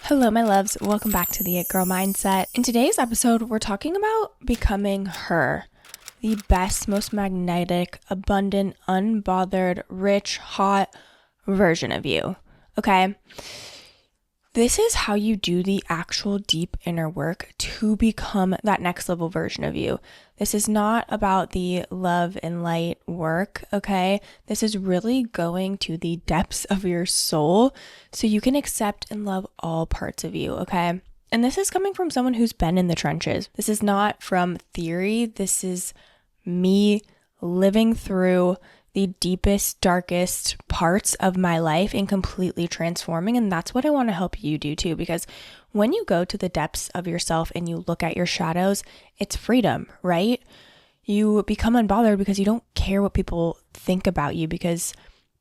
Hello, my loves. Welcome back to the It Girl Mindset. In today's episode, we're talking about becoming her, the best, most magnetic, abundant, unbothered, rich, hot version of you. Okay? This is how you do the actual deep inner work to become that next level version of you. This is not about the love and light work, okay? This is really going to the depths of your soul so you can accept and love all parts of you, okay? And this is coming from someone who's been in the trenches. This is not from theory. This is me living through the deepest, darkest parts of my life and completely transforming. And that's what I want to help you do too, because when you go to the depths of yourself and you look at your shadows, it's freedom, right? You become unbothered because you don't care what people think about you, because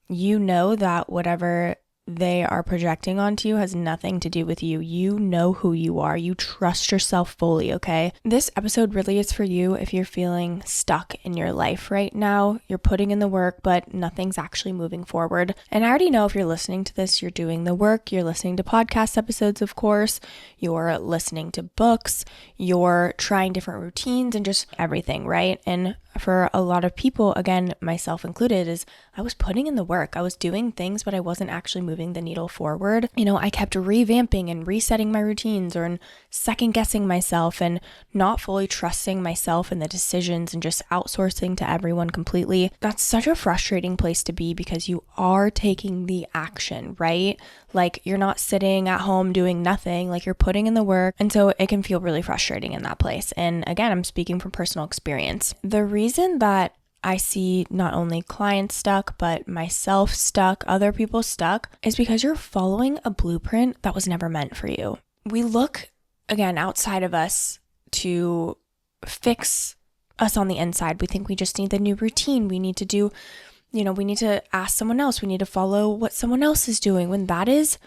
you know that whatever they are projecting onto you has nothing to do with you. You know who you are. You trust yourself fully, okay? This episode really is for you if you're feeling stuck in your life right now. You're putting in the work, but nothing's actually moving forward. And I already know if you're listening to this, you're doing the work. You're listening to podcast episodes, of course. You're listening to books. You're trying different routines and just everything, right? And for a lot of people, again, myself included, is I was putting in the work. I was doing things, but I wasn't actually moving the needle forward. I kept revamping and resetting my routines or second guessing myself and not fully trusting myself and the decisions and just outsourcing to everyone completely. That's such a frustrating place to be because you are taking the action, right? Like you're not sitting at home doing nothing, like you're putting in the work. And so it can feel really frustrating in that place. And again, I'm speaking from personal experience. The reason that I see not only clients stuck, but myself stuck, other people stuck, is because you're following a blueprint that was never meant for you. We look, again, outside of us to fix us on the inside. We think we just need the new routine. We need to do, we need to ask someone else. We need to follow what someone else is doing, when that is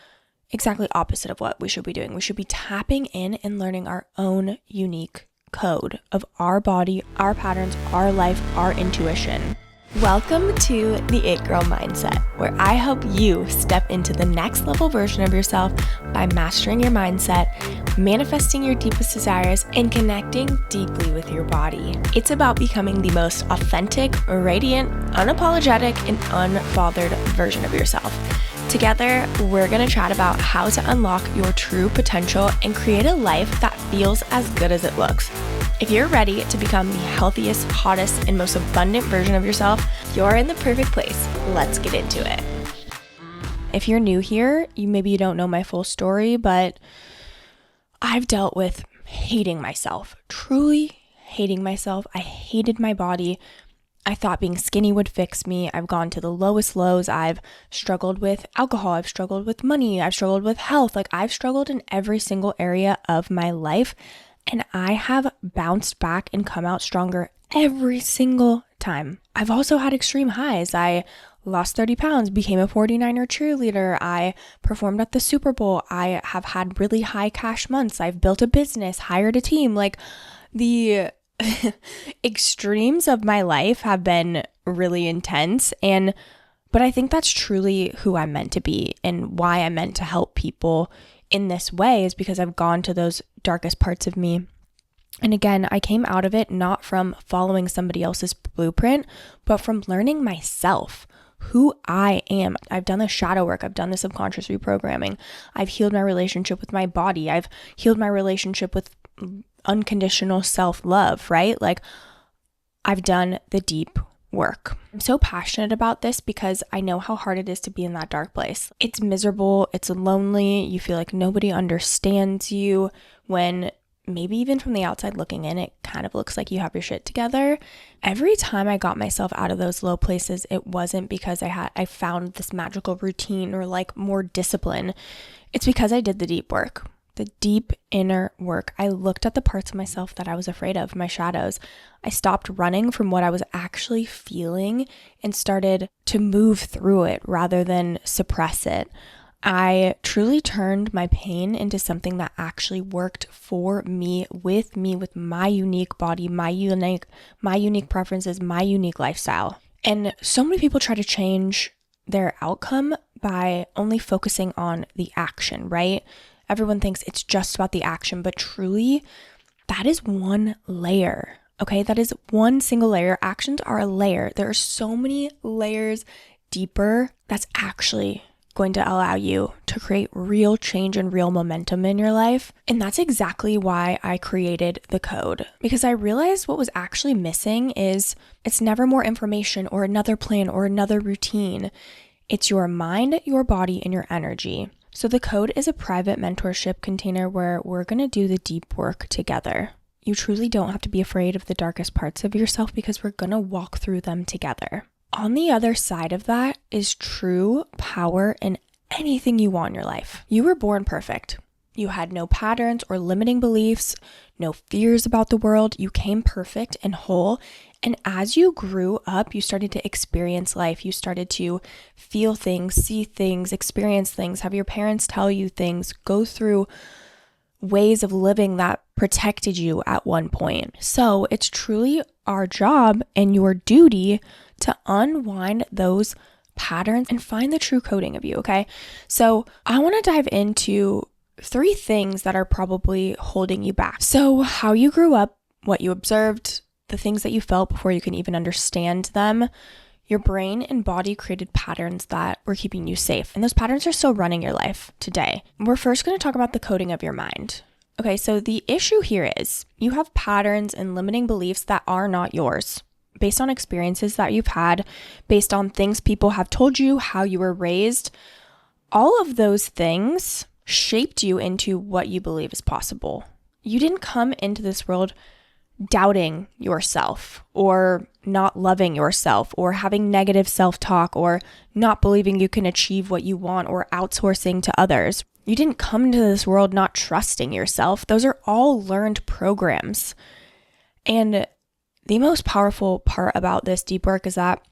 exactly opposite of what we should be doing. We should be tapping in and learning our own unique code of our body, our patterns, our life, our intuition. Welcome to the It Girl Mindset, where I help you step into the next level version of yourself by mastering your mindset, manifesting your deepest desires, and connecting deeply with your body. It's about becoming the most authentic, radiant, unapologetic, and unbothered version of yourself. Together, we're going to chat about how to unlock your true potential and create a life that feels as good as it looks. If you're ready to become the healthiest, hottest, and most abundant version of yourself, you're in the perfect place. Let's get into it. If you're new here, maybe you don't know my full story, but I've dealt with hating myself, truly hating myself. I hated my body. I thought being skinny would fix me. I've gone to the lowest lows. I've struggled with alcohol. I've struggled with money. I've struggled with health. I've struggled in every single area of my life. And I have bounced back and come out stronger every single time. I've also had extreme highs. I lost 30 pounds, became a 49er cheerleader. I performed at the Super Bowl. I have had really high cash months. I've built a business, hired a team. The extremes of my life have been really intense, but I think that's truly who I'm meant to be, and why I'm meant to help people in this way is because I've gone to those darkest parts of me. And again, I came out of it not from following somebody else's blueprint, but from learning myself, who I am. I've done the shadow work. I've done the subconscious reprogramming. I've healed my relationship with my body. I've healed my relationship with unconditional self-love, right? I've done the deep work. I'm so passionate about this because I know how hard it is to be in that dark place. It's miserable. It's lonely. You feel like nobody understands you, when maybe even from the outside looking in, it kind of looks like you have your shit together. Every time I got myself out of those low places, it wasn't because I found this magical routine or more discipline. It's because I did the deep work. The deep inner work. I looked at the parts of myself that I was afraid of, my shadows. I stopped running from what I was actually feeling and started to move through it rather than suppress it. I truly turned my pain into something that actually worked for me, with my unique body, my unique preferences, my unique lifestyle. And so many people try to change their outcome by only focusing on the action, right? Everyone thinks it's just about the action, but truly, that is one layer. Okay, that is one single layer. Actions are a layer. There are so many layers deeper that's actually going to allow you to create real change and real momentum in your life. And that's exactly why I created the code, because I realized what was actually missing is it's never more information or another plan or another routine. It's your mind, your body, and your energy. So the code is a private mentorship container where we're going to do the deep work together. You truly don't have to be afraid of the darkest parts of yourself because we're going to walk through them together. On the other side of that is true power in anything you want in your life. You were born perfect. You had no patterns or limiting beliefs, no fears about the world. You came perfect and whole. And as you grew up, you started to experience life. You started to feel things, see things, experience things, have your parents tell you things, go through ways of living that protected you at one point. So it's truly our job and your duty to unwind those patterns and find the true coding of you, okay? So I want to dive into 3 things that are probably holding you back. So how you grew up, what you observed, the things that you felt before you can even understand them. Your brain and body created patterns that were keeping you safe. And those patterns are still running your life today. We're first going to talk about the coding of your mind. Okay, so the issue here is you have patterns and limiting beliefs that are not yours, based on experiences that you've had, based on things people have told you, how you were raised. All of those things shaped you into what you believe is possible. You didn't come into this world doubting yourself or not loving yourself or having negative self-talk or not believing you can achieve what you want or outsourcing to others. You didn't come into this world not trusting yourself. Those are all learned programs. And the most powerful part about this deep work is that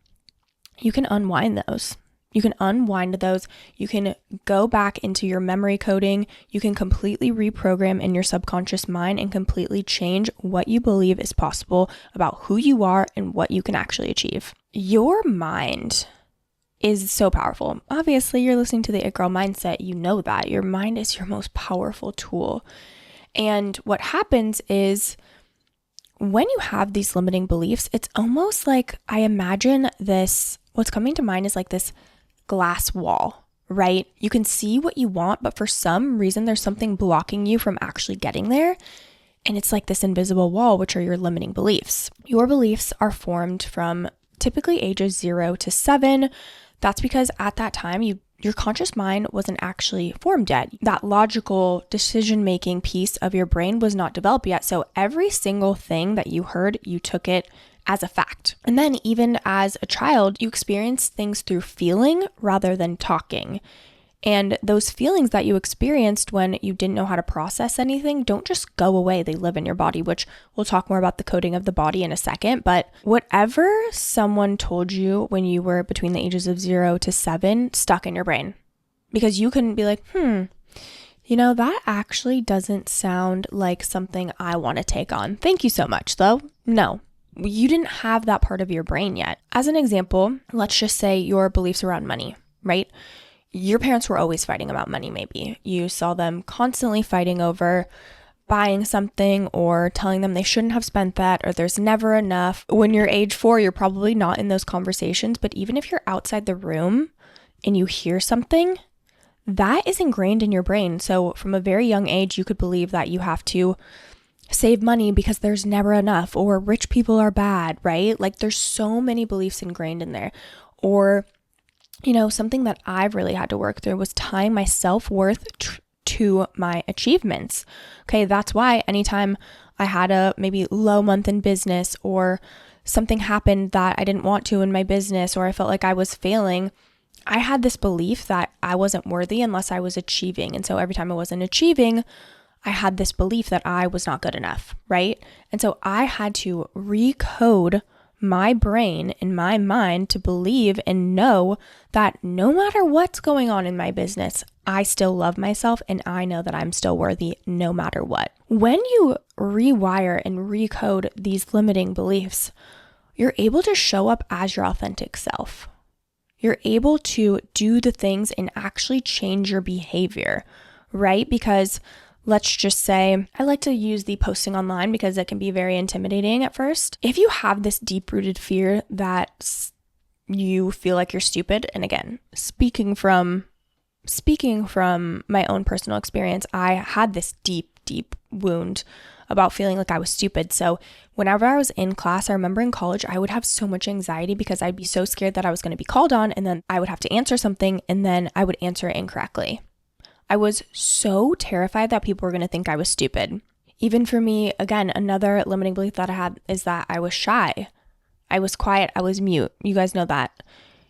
you can unwind those. You can unwind those. You can go back into your memory coding. You can completely reprogram in your subconscious mind and completely change what you believe is possible about who you are and what you can actually achieve. Your mind is so powerful. Obviously, you're listening to the It Girl Mindset. You know that. Your mind is your most powerful tool. And what happens is when you have these limiting beliefs, it's almost like I imagine this, what's coming to mind is like this glass wall, right? You can see what you want, but for some reason, there's something blocking you from actually getting there. And it's like this invisible wall, which are your limiting beliefs. Your beliefs are formed from typically ages 0 to 7. That's because at that time, your conscious mind wasn't actually formed yet. That logical decision-making piece of your brain was not developed yet. So every single thing that you heard, you took it as a fact. And then even as a child, you experience things through feeling rather than talking. And those feelings that you experienced when you didn't know how to process anything don't just go away. They live in your body, which we'll talk more about the coding of the body in a second. But whatever someone told you when you were between the ages of 0 to 7 stuck in your brain. Because you couldn't be like, that actually doesn't sound like something I want to take on. Thank you so much, though. No. You didn't have that part of your brain yet. As an example, let's just say your beliefs around money, right? Your parents were always fighting about money, maybe. You saw them constantly fighting over buying something or telling them they shouldn't have spent that or there's never enough. When you're age 4, you're probably not in those conversations, but even if you're outside the room and you hear something, that is ingrained in your brain. So from a very young age, you could believe that you have to save money because there's never enough, or rich people are bad, right? Like there's so many beliefs ingrained in there. Or, something that I've really had to work through was tying my self-worth to my achievements. Okay, that's why anytime I had a maybe low month in business or something happened that I didn't want to in my business, or I felt like I was failing, I had this belief that I wasn't worthy unless I was achieving. And so every time I wasn't achieving, I had this belief that I was not good enough, right? And so I had to recode my brain and my mind to believe and know that no matter what's going on in my business, I still love myself and I know that I'm still worthy no matter what. When you rewire and recode these limiting beliefs, you're able to show up as your authentic self. You're able to do the things and actually change your behavior right? Because let's just say, I like to use the posting online because it can be very intimidating at first. If you have this deep-rooted fear that you feel like you're stupid, and again, speaking from my own personal experience, I had this deep wound about feeling like I was stupid. So whenever I was in class, I remember in college, I would have so much anxiety because I'd be so scared that I was going to be called on, and then I would have to answer something and then I would answer it incorrectly. I was so terrified that people were going to think I was stupid. Even for me, again, another limiting belief that I had is that I was shy. I was quiet. I was mute. You guys know that.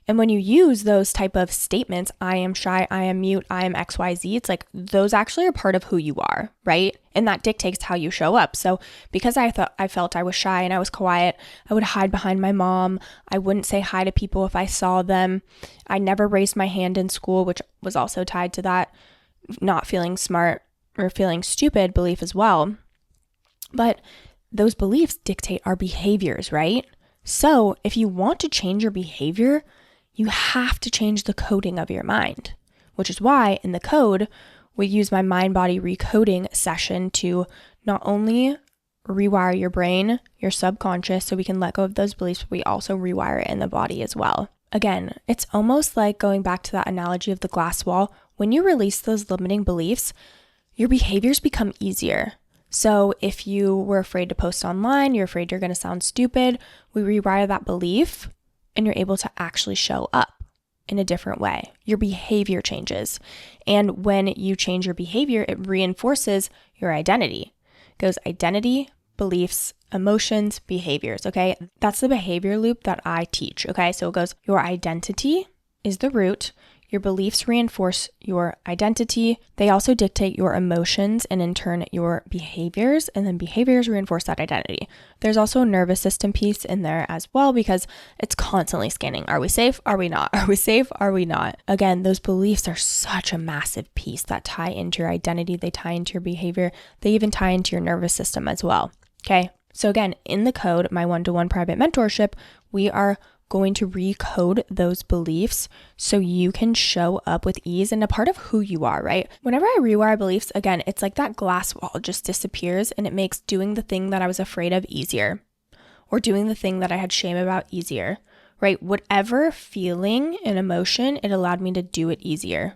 And when you use those type of statements, I am shy, I am mute, I am XYZ, it's like those actually are part of who you are, right? And that dictates how you show up. So because I felt I was shy and I was quiet, I would hide behind my mom. I wouldn't say hi to people if I saw them. I never raised my hand in school, which was also tied to that not feeling smart or feeling stupid belief as well. But those beliefs dictate our behaviors, right? So if you want to change your behavior, you have to change the coding of your mind, which is why in the code, we use my mind-body recoding session to not only rewire your brain, your subconscious, so we can let go of those beliefs, but we also rewire it in the body as well. Again, it's almost like going back to that analogy of the glass wall. When you release those limiting beliefs, your behaviors become easier. So if you were afraid to post online, you're afraid you're going to sound stupid, we rewire that belief and you're able to actually show up in a different way. Your behavior changes. And when you change your behavior, it reinforces your identity. It goes identity, beliefs, emotions, behaviors, okay? That's the behavior loop that I teach, okay? So it goes, your identity is the root. Your beliefs reinforce your identity. They also dictate your emotions and in turn your behaviors, and then behaviors reinforce that identity. There's also a nervous system piece in there as well because it's constantly scanning. Are we safe? Are we not? Are we safe? Are we not? Again, those beliefs are such a massive piece that tie into your identity. They tie into your behavior. They even tie into your nervous system as well. Okay. So again, in the code, my one-to-one private mentorship, we are going to recode those beliefs so you can show up with ease and a part of who you are, right? Whenever I rewire beliefs, again, it's like that glass wall just disappears and it makes doing the thing that I was afraid of easier, or doing the thing that I had shame about easier, right? Whatever feeling and emotion, it allowed me to do it easier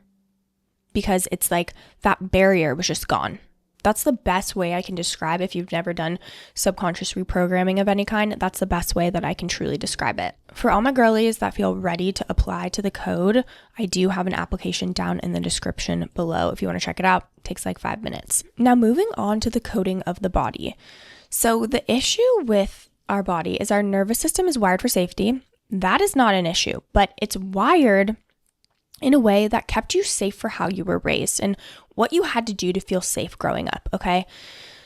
because it's like that barrier was just gone. That's the best way I can describe. If you've never done subconscious reprogramming of any kind, that's the best way that I can truly describe it. For all my girlies that feel ready to apply to the code, I do have an application down in the description below. If you want to check it out, it takes like 5 minutes. Now moving on to the coding of the body. So the issue with our body is our nervous system is wired for safety. That is not an issue, but it's wired in a way that kept you safe for how you were raised and what you had to do to feel safe growing up, okay?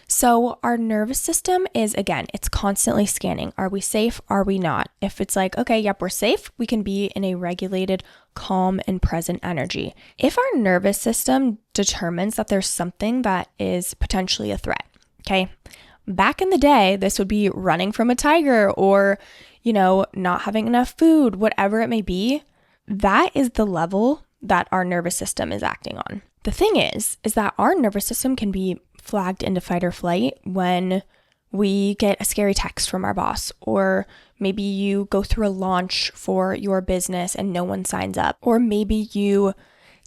So our nervous system is, again, it's constantly scanning. Are we safe? Are we not? If it's like, okay, yep, we're safe, we can be in a regulated, calm, and present energy. If our nervous system determines that there's something that is potentially a threat, okay? Back in the day, this would be running from a tiger or, not having enough food, whatever it may be. That is the level that our nervous system is acting on. The thing is that our nervous system can be flagged into fight or flight when we get a scary text from our boss, or maybe you go through a launch for your business and no one signs up, or maybe you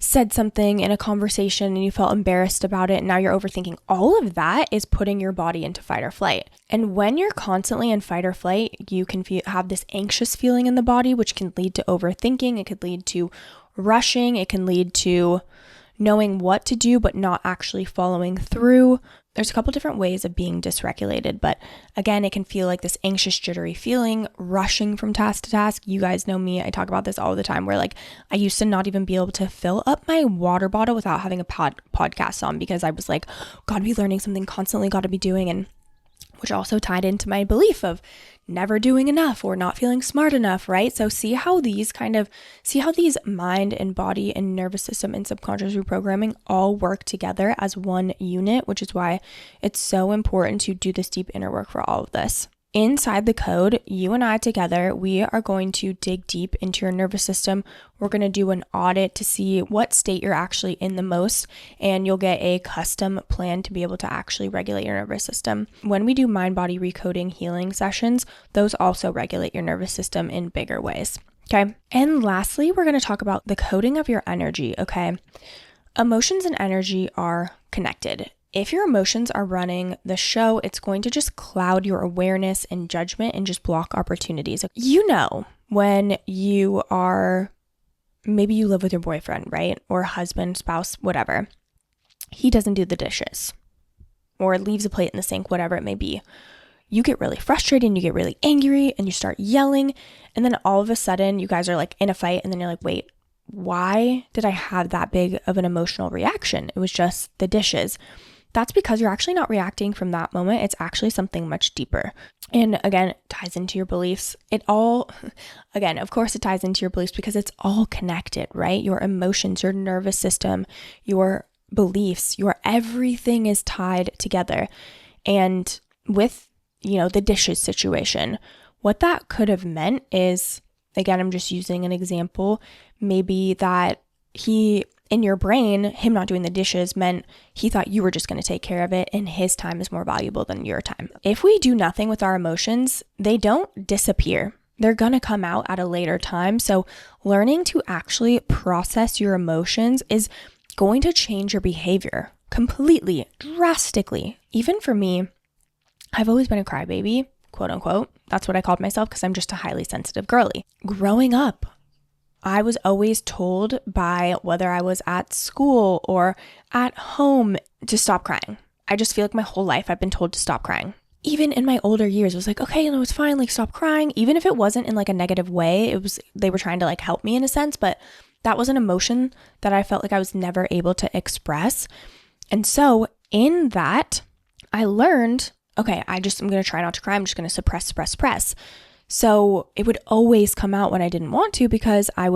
said something in a conversation and you felt embarrassed about it and now you're overthinking. All of that is putting your body into fight or flight. And when you're constantly in fight or flight, you can have this anxious feeling in the body, which can lead to overthinking. It could lead to rushing. It can lead to knowing what to do but not actually following through. There's a couple different ways of being dysregulated, but again, it can feel like this anxious, jittery feeling, rushing from task to task. You guys know me, I talk about this all the time, where like I used to not even be able to fill up my water bottle without having a podcast on because I was like, gotta be learning something constantly, gotta be doing, and which also tied into my belief of never doing enough or not feeling smart enough, right? So see how these mind and body and nervous system and subconscious reprogramming all work together as one unit, which is why it's so important to do this deep inner work for all of this. inside the code, you and I together, we are going to dig deep into your nervous system. We're going to do an audit to see what state you're actually in the most, and you'll get a custom plan to be able to actually regulate your nervous system. When we do mind-body recoding healing sessions, those also regulate your nervous system in bigger ways. Okay. And lastly, we're going to talk about the coding of your energy. Okay. Emotions and energy are connected. If your emotions are running the show, it's going to just cloud your awareness and judgment and just block opportunities. You know, when maybe you live with your boyfriend, right? Or husband, spouse, whatever. He doesn't do the dishes or leaves a plate in the sink, whatever it may be. You get really frustrated and you get really angry and you start yelling. And then all of a sudden you guys are like in a fight and then you're like, wait, why did I have that big of an emotional reaction? It was just the dishes. That's because you're actually not reacting from that moment. It's actually something much deeper. And again, it ties into your beliefs. Of course it ties into your beliefs because it's all connected, right? Your emotions, your nervous system, your beliefs, your everything is tied together. And with, the dishes situation, what that could have meant is, again, I'm just using an example, maybe that in your brain, him not doing the dishes meant he thought you were just going to take care of it and his time is more valuable than your time. If we do nothing with our emotions, they don't disappear. They're going to come out at a later time. So learning to actually process your emotions is going to change your behavior completely, drastically. Even for me, I've always been a crybaby, quote unquote. That's what I called myself because I'm just a highly sensitive girly. Growing up, I was always told by whether I was at school or at home to stop crying. I just feel like my whole life I've been told to stop crying. Even in my older years, it was like, okay, it's fine, like stop crying. Even if it wasn't in like a negative way, they were trying to like help me in a sense, but that was an emotion that I felt like I was never able to express. And so in that, I learned, okay, I'm going to try not to cry. I'm just going to suppress. So it would always come out when I didn't want to because I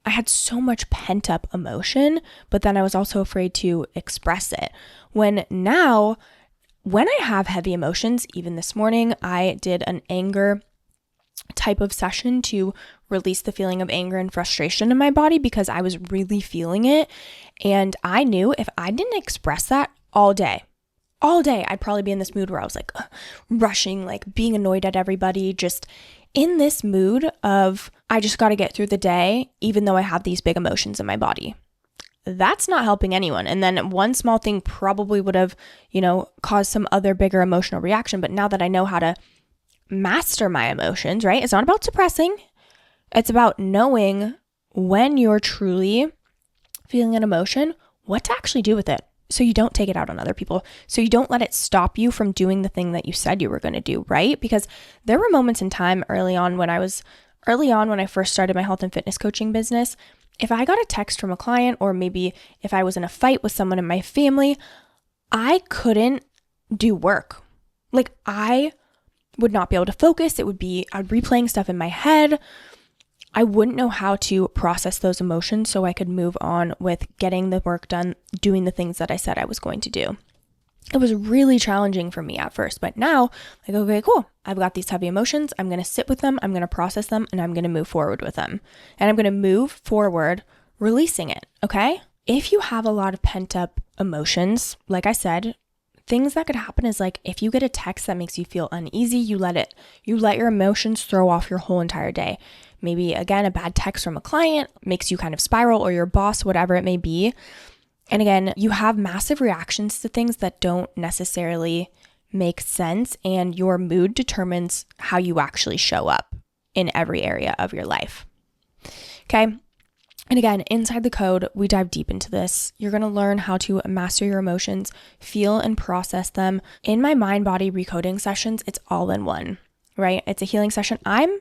had so much pent up emotion, but then I was also afraid to express it. When I have heavy emotions, even this morning, I did an anger type of session to release the feeling of anger and frustration in my body because I was really feeling it. And I knew if I didn't express that all day, I'd probably be in this mood where I was like rushing, like being annoyed at everybody, just in this mood of I just got to get through the day, even though I have these big emotions in my body. That's not helping anyone. And then one small thing probably would have, caused some other bigger emotional reaction. But now that I know how to master my emotions, right? It's not about suppressing. It's about knowing when you're truly feeling an emotion, what to actually do with it. So you don't take it out on other people. So you don't let it stop you from doing the thing that you said you were going to do, right? Because there were moments in time early on when I first started my health and fitness coaching business, if I got a text from a client or maybe if I was in a fight with someone in my family, I couldn't do work. Like I would not be able to focus. I'd replaying stuff in my head. I wouldn't know how to process those emotions so I could move on with getting the work done, doing the things that I said I was going to do. It was really challenging for me at first, but now, like, okay, cool. I've got these heavy emotions. I'm going to sit with them. I'm going to process them and I'm going to move forward with them. And I'm going to move forward, releasing it. Okay. If you have a lot of pent up emotions, like I said, things that could happen is like, if you get a text that makes you feel uneasy, you let your emotions throw off your whole entire day. Maybe again, a bad text from a client makes you kind of spiral, or your boss, whatever it may be. And again, you have massive reactions to things that don't necessarily make sense, and your mood determines how you actually show up in every area of your life. Okay. And again, inside the code, we dive deep into this. You're going to learn how to master your emotions, feel and process them. In my mind-body recoding sessions, it's all in one, right? It's a healing session. I'm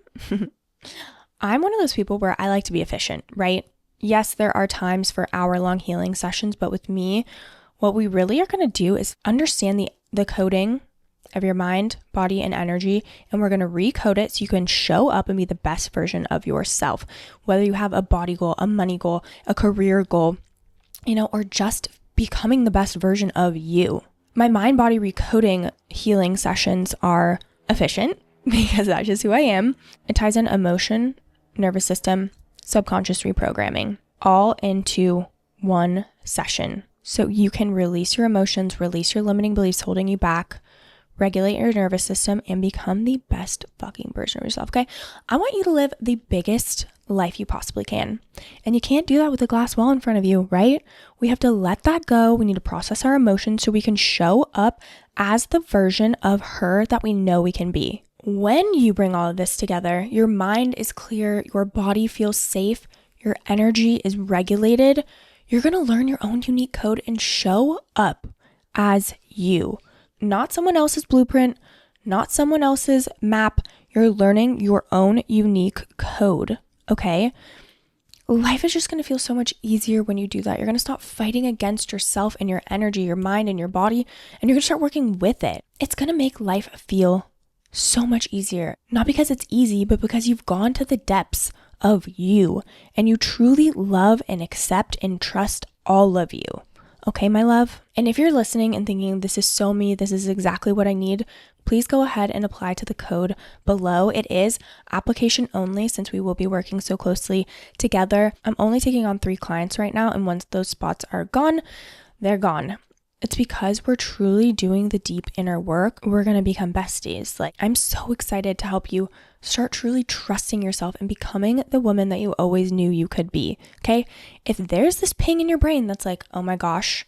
one of those people where I like to be efficient, right? Yes, there are times for hour-long healing sessions, but with me, what we really are going to do is understand the coding of your mind, body, and energy, and we're going to recode it so you can show up and be the best version of yourself. Whether you have a body goal, a money goal, a career goal, or just becoming the best version of you. My mind-body recoding healing sessions are efficient because that's just who I am. It ties in emotion, nervous system, subconscious reprogramming, all into one session. So you can release your emotions, release your limiting beliefs holding you back, regulate your nervous system, and become the best fucking version of yourself, okay? I want you to live the biggest life you possibly can. And you can't do that with a glass wall in front of you, right? We have to let that go. We need to process our emotions so we can show up as the version of her that we know we can be. When you bring all of this together, your mind is clear, your body feels safe, your energy is regulated. You're going to learn your own unique code and show up as you. Not someone else's blueprint, not someone else's map. You're learning your own unique code, okay? Life is just going to feel so much easier when you do that. You're going to stop fighting against yourself and your energy, your mind and your body, and you're going to start working with it. It's going to make life feel so much easier. Not because it's easy, but because you've gone to the depths of you and you truly love and accept and trust all of you. Okay, my love? And if you're listening and thinking, this is so me, this is exactly what I need, please go ahead and apply to the code below. It is application only since we will be working so closely together. I'm only taking on 3 clients right now, and once those spots are gone, they're gone. It's because we're truly doing the deep inner work. We're going to become besties. Like, I'm so excited to help you start truly trusting yourself and becoming the woman that you always knew you could be. Okay? If there's this ping in your brain that's like, oh my gosh,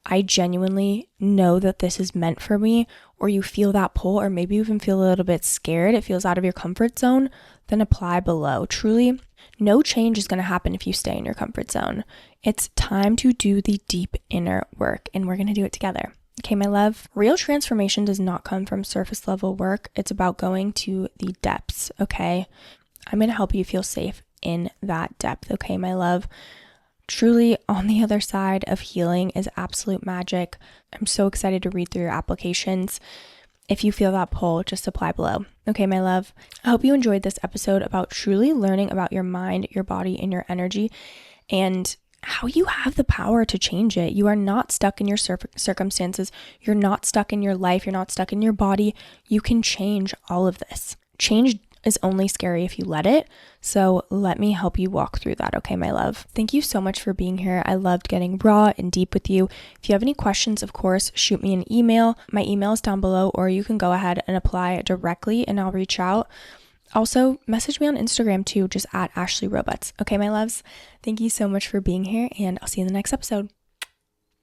I genuinely know that this is meant for me, or you feel that pull, or maybe you even feel a little bit scared, it feels out of your comfort zone, then apply below. Truly, no change is going to happen if you stay in your comfort zone. It's time to do the deep inner work, and we're going to do it together. Okay, my love? Real transformation does not come from surface level work. It's about going to the depths, okay? I'm going to help you feel safe in that depth, okay, my love? Truly, on the other side of healing is absolute magic. I'm so excited to read through your applications. If you feel that pull, just apply below. Okay, my love? I hope you enjoyed this episode about truly learning about your mind, your body, and your energy, and how you have the power to change it. You are not stuck in your circumstances. You're not stuck in your life. You're not stuck in your body. You can change all of this. Change is only scary if you let it. So let me help you walk through that. Okay, my love? Thank you so much for being here. I loved getting raw and deep with you. If you have any questions, of course, shoot me an email. My email is down below, or you can go ahead and apply directly and I'll reach out. Also, message me on Instagram too, just at Ashley Robots. Okay, my loves? Thank you so much for being here, and I'll see you in the next episode.